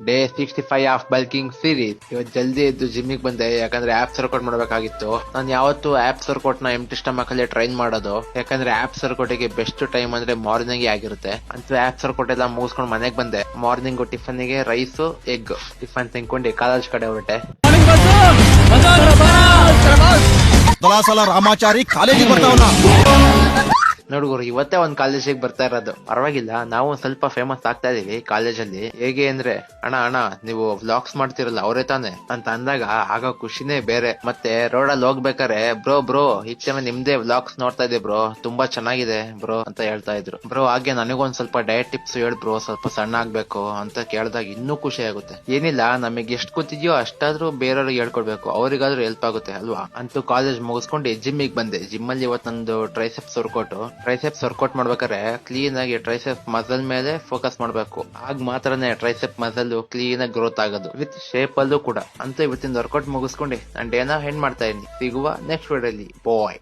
Day 65 of bulking series. ಇವತ್ತು ಜಲ್ದಿ ಎದ್ದು ಜಿಮ್ಮಿಗೆ ಬಂದೆ, ಯಾಕಂದ್ರೆ ಆಪ್ಸ್ ವರ್ಕೌಟ್ ಮಾಡ್ಬೇಕಾಗಿತ್ತು. ನಾನು ಯಾವತ್ತು ಆಪ್ಸ್ ವರ್ಕೌಟ್ ನ ಎಂಟಿ ಸ್ಟಮಕ್ ಅಲ್ಲಿ ಟ್ರೈನ್ ಮಾಡೋದು, ಯಾಕಂದ್ರೆ ಆಪ್ಸ್ ವರ್ಕೌಟಿಗೆ ಬೆಸ್ಟ್ ಟೈಮ್ ಅಂದ್ರೆ ಮಾರ್ನಿಂಗ್ ಆಗಿರುತ್ತೆ. ಅಂತ ಆಪ್ಸ್ ವರ್ಕೌಟ್ ಎಲ್ಲ ಮುಗಿಸ್ಕೊಂಡು ಮನೆಗೆ ಬಂದೆ. ಮಾರ್ನಿಂಗ್ ಟಿಫನ್ಗೆ ರೈಸ್ ಎಗ್ ಟಿಫನ್ ತಿನ್ಕೊಂಡು ಕಾಲೇಜ್ ಕಡೆ ಹೊರಟೆ. ರಾಮಾಚಾರಿ ಕಾಲೇಜಿಗೆ ಬರ್ತಾವನ ನೋಡುಗರು, ಇವತ್ತೇ ಒಂದ್ ಕಾಲೇಜಿಗೆ ಬರ್ತಾ ಇರೋದು. ಪರವಾಗಿಲ್ಲ, ನಾವು ಸ್ವಲ್ಪ ಫೇಮಸ್ ಆಗ್ತಾ ಇದೀವಿ ಕಾಲೇಜಲ್ಲಿ. ಹೇಗೆ ಅಂದ್ರೆ, ಅಣ್ಣ ನೀವು ವ್ಲಾಗ್ಸ್ ಮಾಡ್ತಿರಲ್ಲ ಅವರೇ ತಾನೆ ಅಂತ ಅಂದಾಗ ಆಗ ಖುಷಿನೇ ಬೇರೆ. ಮತ್ತೆ ರೋಡಲ್ಲಿ ಹೋಗ್ಬೇಕಾರೆ ಬ್ರೋ ಇಷ್ಟೇ ನಿಮ್ದೇ ವ್ಲಾಗ್ಸ್ ನೋಡ್ತಾ ಇದ್ದೆ ಬ್ರೋ, ತುಂಬಾ ಚೆನ್ನಾಗಿದೆ ಬ್ರೋ ಅಂತ ಹೇಳ್ತಾ ಇದ್ರು. ಬ್ರೋ ಹಾಗೆ ನನಗೊಂದ್ ಸ್ವಲ್ಪ ಡಯಟ್ ಟಿಪ್ಸ್ ಹೇಳ್ ಬ್ರೋ, ಸ್ವಲ್ಪ ಸಣ್ಣ ಆಗ್ಬೇಕು ಅಂತ ಕೇಳಿದಾಗ ಇನ್ನೂ ಖುಷಿ ಆಗುತ್ತೆ. ಏನಿಲ್ಲ, ನಮಗೆ ಎಷ್ಟು ಗೊತ್ತಿದ್ಯೋ ಅಷ್ಟಾದ್ರೂ ಬೇರೆಯವ್ರಿಗೆ ಹೇಳ್ಕೊಡ್ಬೇಕು, ಅವ್ರಿಗಾದ್ರೂ ಹೆಲ್ಪ್ ಆಗುತ್ತೆ ಅಲ್ವಾ. ಅಂತೂ ಕಾಲೇಜ್ ಮುಗಿಸ್ಕೊಂಡು ಜಿಮ್ಮಿಗೆ ಬಂದೆ. ಜಿಮ್ ಅಲ್ಲಿ ಇವತ್ತು ನಂದು ಟ್ರೈಸೆಪ್ಸ್ ವರ್ಕೌಟ್ ಮಾಡ್ಬೇಕಾದ್ರೆ ಕ್ಲೀನ್ ಆಗಿ ಟ್ರೈಸೆಪ್ ಮಸಲ್ ಮೇಲೆ ಫೋಕಸ್ ಮಾಡ್ಬೇಕು. ಆಗ ಮಾತ್ರನೇ ಟ್ರೈಸೆಪ್ ಮಸಲ್ ಕ್ಲೀನ್ ಆಗಿ ಗ್ರೋತ್ ಆಗೋದು, ವಿತ್ ಶೇಪ್ ಅಲ್ಲೂ ಕೂಡ. ಅಂತೂ ಇವತ್ತಿನ ವರ್ಕೌಟ್ ಮುಗಿಸ್ಕೊಂಡು ನಾನು ಡೇನ ಹೆಂಡ್ ಮಾಡ್ತಾ ಇದೀನಿ. ಸಿಗುವ ನೆಕ್ಸ್ಟ್ ವಿಡಿಯೋಲಿ. ಬಾಯ್.